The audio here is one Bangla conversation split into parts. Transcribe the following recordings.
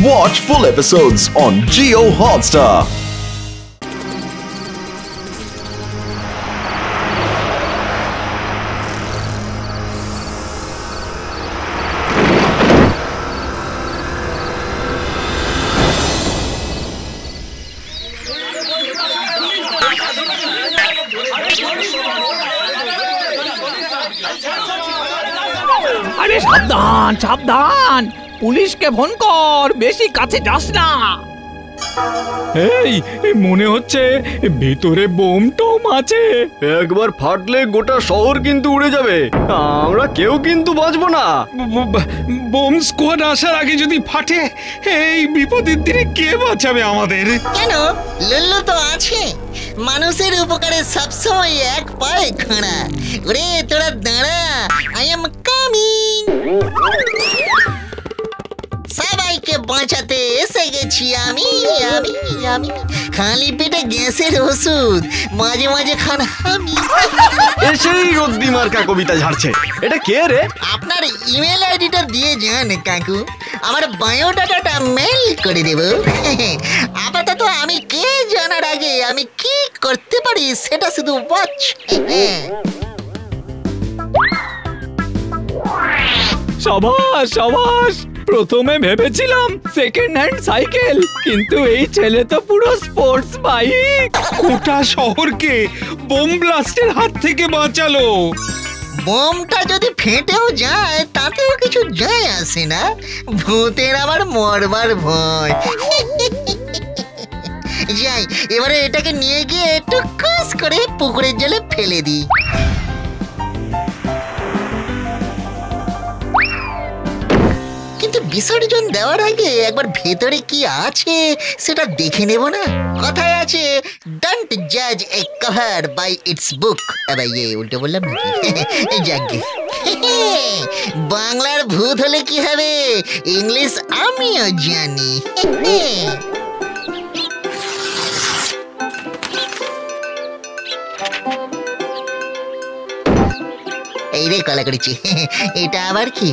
Watch full episodes on Jio Hotstar. আরে সাবধান সাবধান, পুলিশকে ফোন কর, বেশি কাছে যাস না। এই মনে হচ্ছে ভেতরে বোম টোম আছে। একবার ফাটলে গোটা শহর কিন্তু উড়ে যাবে, আমরা কেউ কিন্তু বাঁচবো না। বোম স্কোয়াড আসার আগে যদি ফাটে, এই বিপদের দিনে কে বাঁচাবে আমাদের? কেন, লুল্লু তো আছে, মানুষের উপকারে সবসময় এক পায়ে খাড়া। ওরে তোরা দাঁড়া, আই এম কামিং। সবাইকে বাঁচাতে এসে গেছি আমি। আমি আমি খালি পেটে গ্যাসের ওষুধ মাঝে মাঝে খান আমি। এসেই রদ্দি মার্কা কবিতা ঝাড়ছে। এটা কে রে? আপনার ইমেল আইডিটা দিয়ে যান কাকু, আমার বায়োডাটাটা মেল করে দেব। আপাতত আমি কে জানার আগে আমি কি করতে পারি সেটা শুধু ওয়াচ। সাবাস সাবাস, প্রথমে ভেবেছিলাম সেকেন্ড হ্যান্ড সাইকেল, কিন্তু এই ছেলে তো পুরো স্পোর্টস বাইক। গোটা শহরকে বোম ব্লাস্টের হাত থেকে বাঁচালো। বোমটা যদি ফেটেও যায় তাতেও কিছু যায় আসে না, ভূতের আবার মরবার ভয়। যাই, এবারে এটাকে নিয়ে গিয়ে একটু কাজ করে পুকুরের জলে ফেলে দিই। কিন্তু বিসর্জন দেওয়ার আগে একবার ভেতরে কি আছে সেটা দেখে নেব না? কথায় আছে, ডোন্ট জাজ এ কভার বাই ইটস বুক। আবার উল্টো বললাম নাকি? যাকে বাংলার ভূত হলে কি হবে, ইংলিশ আমিও জানি। এই রে কলা করেছি, এটা আবার কি?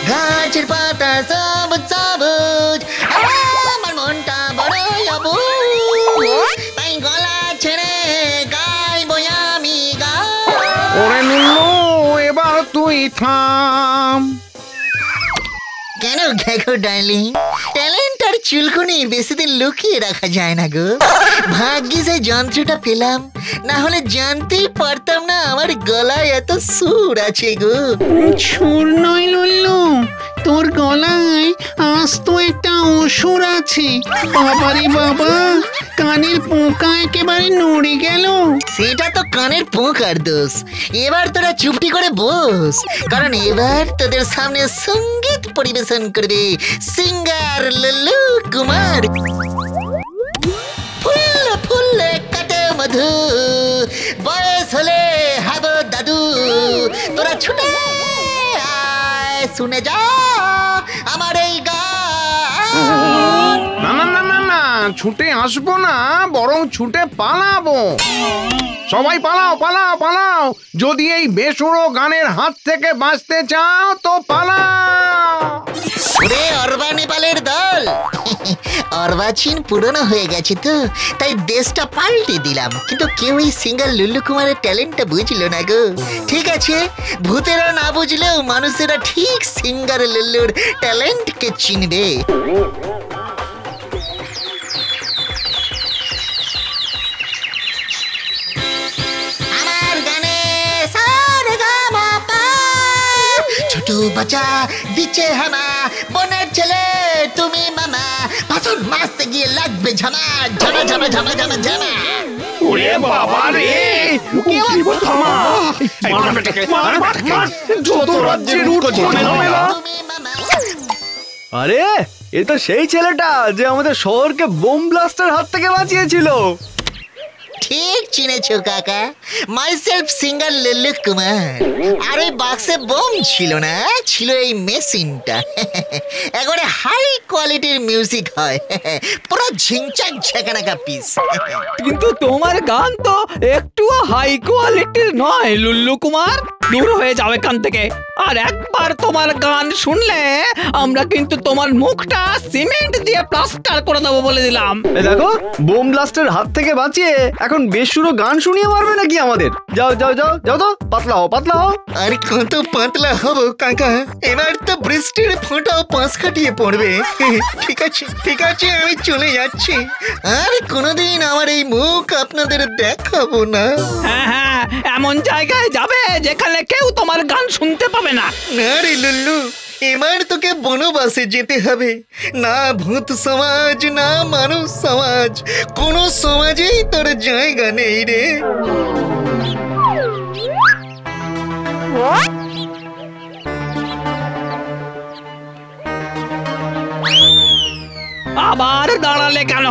গাছের পাতা সবুজ সবুজ, আমার মনটা বড়ই অবুঝ, তাই গলা ছেড়ে গাইবো আমি গান। ওরে নুনু, এবার তুই থাম। কেন ঘেঘো ডার্লিং, ট্যালেন্ট আর চুলকুনি বেশি দিন লুকিয়ে রাখা যায় না গো। ভাগ্যে যে যন্ত্রটা পেলাম, না হলে জানতেই পারতাম না আমার গলায় এত সুর আছে গো। সুর নয় লুল্লু, তোর গলায় আজ তো একটা অসুর আছে। বাবারে বাবা, কানের পোকা একেবারে নড়ে গেল। সেটা তো কানের পোকার দোষ। এবার তোরা চুপটি করে বস, কারণ এবার তোদের সামনে সঙ্গীত পরিবেশন করবে সিঙ্গার লুল্লু কুমার। ফুল ফুল কাটে মধু, বয়স হলে হব দাদু, তোরা ছুটে আয় শুনে যা আমার এই গান। না না না না না, ছুটে আসবো না, বরং ছুটে পালাবো। সবাই পালাও পালাও পালাও, যদি এই বেসুরো গানের হাত থেকে বাঁচতে চাও তো পালাও। ওরে অরবা নেপালের দল, অর্বাচীন পুরনো হয়ে গেছে তো, তাই দেশটা পাল্টে দিলাম, কিন্তু কেউ এই সিঙ্গার লুল্লু কুমারের ট্যালেন্টটা বুঝলো না গো। ঠিক আছে, ভূতেরা না বুঝলেও মানুষেরা ঠিক সিঙ্গার লুল্লুর ট্যালেন্টকে চিনবে। আমার গানে সারে গা মা পা, ছোট বাচ্চা দিচ্ছে হামা, বনের ছেলে তুমি মামা, ভাষণ মাসতে গিয়ে লাগবে ঝামা ঝামা ঝামা ঝামা ঝামা ঝামা। ওরে বাবা রে, থামা, যত রাজ্যের ঝামেলা। তুমি মামা। আরে এ তো সেই ছেলেটা যে আমাদের শহরকে বোম ব্লাস্টের হাত থেকে বাঁচিয়েছিল। ঠিক চিনেছো কাকা, মাইসেলফ সিঙ্গার লুল্লু কুমার। আর ওই বাক্সে বোম ছিল না, ছিল এই মেশিনটা। একবারে হাই কোয়ালিটির মিউজিক হয়, পুরো ঝিংচাক ঝাঁকানাকা পিস। কিন্তু তোমার গান তো একটুও হাই কোয়ালিটির নয় লুল্লু কুমার, দূর হয়ে যাও এখান থেকে। আর একবার তোমার গান শুনলে আমরা কিন্তু তোমার মুখটা সিমেন্ট দিয়ে প্লাস্টার করে দেবো বলে দিলাম। দেখো, বোম ব্লাস্টের হাত থেকে বাঁচিয়ে এখন বেসুরো গান শুনিয়ে মারবে নাকি আমাদের? যাও যাও যাও যাও তো, পাতলা হও পাতলা হও। আর কত পাতলা হবো কাকা, এবার তো বৃষ্টির ফোঁটাও পাঁচ কাটিয়ে পড়বে। ঠিক আছে ঠিক আছে, আমি চলে যাচ্ছি। আর কোনোদিন আমার এই মুখ আপনাদের দেখাবো না। হ্যাঁ হ্যাঁ, এমন জায়গায় যাবে যেখানে কেউ তোমার গান শুনতে পাবে না। না রে লুল্লু, এবার তোকে বনবাসে যেতে হবে। না ভূত সমাজ, না মানুষ সমাজ, কোনো সমাজেই তোর জায়গা নেই রে। আবার দাঁড়ালে কেন?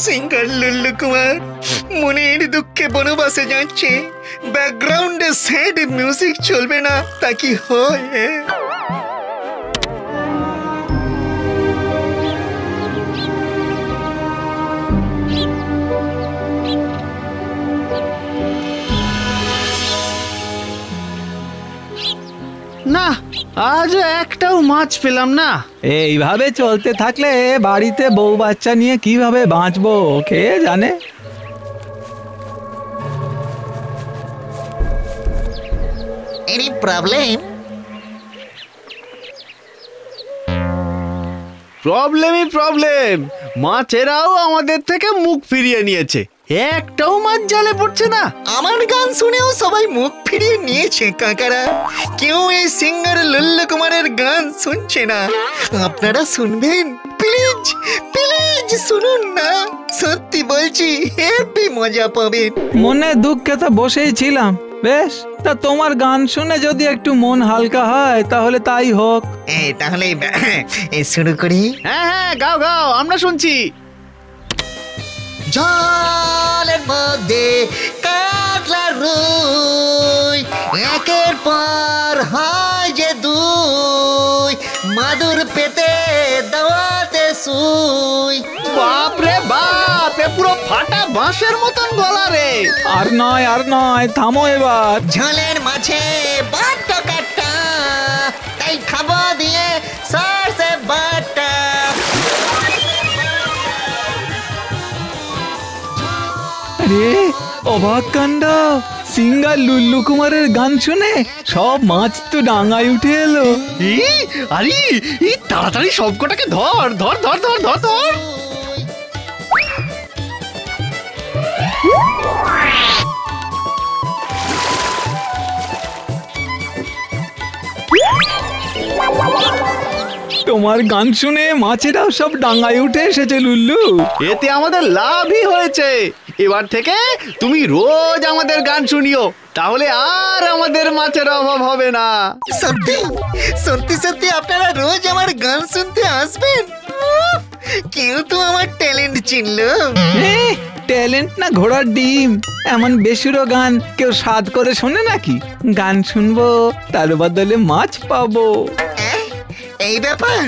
সিঙ্গার লুল্লু কুমার মনের দুঃখে বনবাসে যাচ্ছে, ব্যাকগ্রাউন্ডে স্যাড মিউজিক চলবে না, তা কি হয়? না, আজ একটাও মাছ পেলাম না। এইভাবে চলতে থাকলে বাড়িতে বউ বাচ্চা নিয়ে কিভাবে বাঁচবো কে জানে। Any problem? প্রবলেমই প্রবলেম, মাছেরাও আমাদের থেকে মুখ ফিরিয়ে নিয়েছে, একটাও মাছ জালে পড়ছে না। আমার গান শুনেও সবাই মুখ ফিরিয়ে নিয়েছে কাকারা, কেউ এই সিঙ্গার লুল্লু কুমারের গান শুনছে না। আপনারা শুনবেন প্লিজ, প্লিজ শুনুন না, সত্যি বলছি হেভি মজা পাবেন। মনে দুঃখে তো বসেই ছিলাম। বেশ, তা তোমার গান শুনে যদি একটু মন হালকা হয় তাহলে তাই হোক। তাহলে শুরু করি। হ্যাঁ হ্যাঁ, গাও গাও, আমরা শুনছি। জলের মধ্যে কাতলা রুই, একের পর হয় যে দুই, মাদুর পেতে দাওয়াতে শুই। বাপ রে বাপ, এ পুরো ফাটা বাঁশের মতন গলা রে। আর নয়, থামো এবার। ঝোলের মাঝে বড্ড কাটা, তাই খাবো দিয়ে সরষে বাটা। আরে অবাক কাণ্ড, সিঙ্গার লুল্লু কুমারের গান শুনে সব মাছ তো ডাঙায় উঠে এলো। আরে তাড়াতাড়ি সবকটাকে ধর ধর ধর ধর ধর ধর। তোমার গান শুনে মাছেরাও সব ডাঙায় উঠে এসেছে লুল্লু। এতে আমাদের লাভই হয়েছে। এবার থেকে তুমি রোজ আমাদের গান শুনিও, তাহলে আর আমাদের মাছের অভাব হবে না। সত্যি সত্যি সত্যি আপনারা রোজ আমার গান শুনতে আসবেন? কেউ তো আমার ট্যালেন্ট চিনলো। ট্যালেন্ট না ঘোড়ার ডিম, এমন বেসুরো গান কেউ স্বাদ করে শোনে নাকি? গান শুনবো, তার বদলে মাছ পাবো। এই ব্যাপার,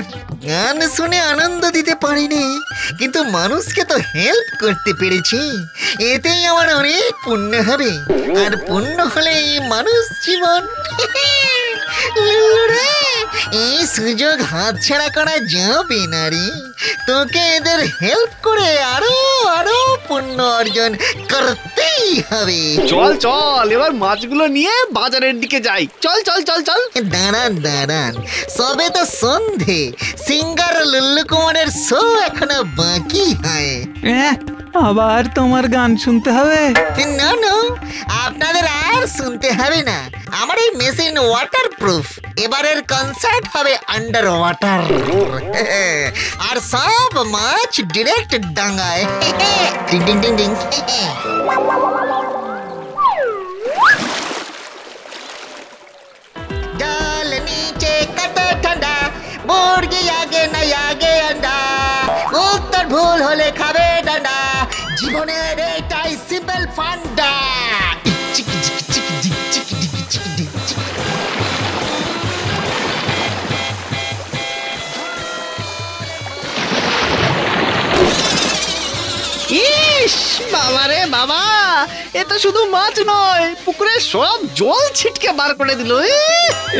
গান শুনে আনন্দ দিতে পারিনি, কিন্তু মানুষকে তো হেল্প করতে পেরেছি, এতেই আমার অনেক পুণ্য হবে। আর পুণ্য হলে মানুষ জীবন। লুলুরে, এই সুযোগ হাতছাড়া করা যাবে না রে, তোকে এদের হেল্প করে আরো আরো পুণ্য অর্জন করতেই হবে। চল চল, এবার মাছগুলো নিয়ে বাজারের দিকে যাই। চল চল চল চল। দাঁড়ান দাঁড়ান, সবে তো সন্ধে, সিঙ্গার লুল্লু কুমারের শো এখনো বাকি হয়। আবার তোমার গান শুনতে হবে? না না, আপনাদের আর শুনতে হবে না, আমার এই মেশিন ওয়াটারপ্রুফ। এবারের কনসার্ট হবে আন্ডার ওয়াটার, আর সব মাছ ডিরেক্ট ডাঙায়। Ding ding ding ding. জল নিচে কত ঠান্ডা, মুরগি আগে না আগে আন্ডা, উত্তর ভুল হলে খাবে ডান্ডা, জীবনের এটাই সিম্পল ফান্ডা। ইস বাবা রে বাবা, এ তো শুধু মাছ নয়, পুকুরে সব জল ছিটকে বার করে দিল।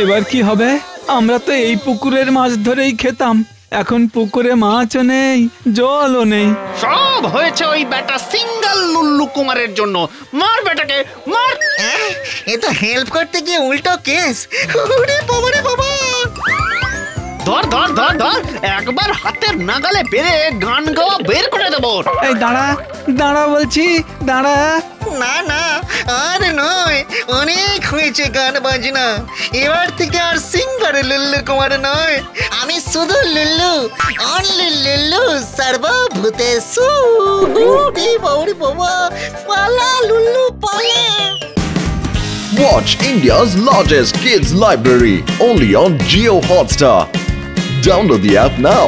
এবার কি হবে? আমরা তো এই পুকুরের মাছ ধরেই খেতাম, এখন পুকুরে মাছও নেই, জলও নেই। সব হয়েছে ওই বেটা সিঙ্গেল লুল্লু কুমারের জন্য। মার বেটাকে মার। এ তো হেল্প করতে গিয়ে উল্টো কেস। ওরে বাবা রে বাবা, ধর ধর ধর ধর, একবার হাতের নাগালে পেরে গান গাওয়া বের করে দেবো। এই দাঁড়া দাঁড়া বলছি, দাঁড়া। না না আর নয়, অনেক হয়েছে গান বাজনা। এবার থেকে আর সিঙ্গারে লুল্লু কুমার নয়, আমি শুধু লুল্লু, অনলি লুল্লু, সর্বভূতেষু। ওরে বাবা রে বাবা, পালা লুল্লু পালা। Watch India's largest kids library only on Jio Hotstar. Download the app now.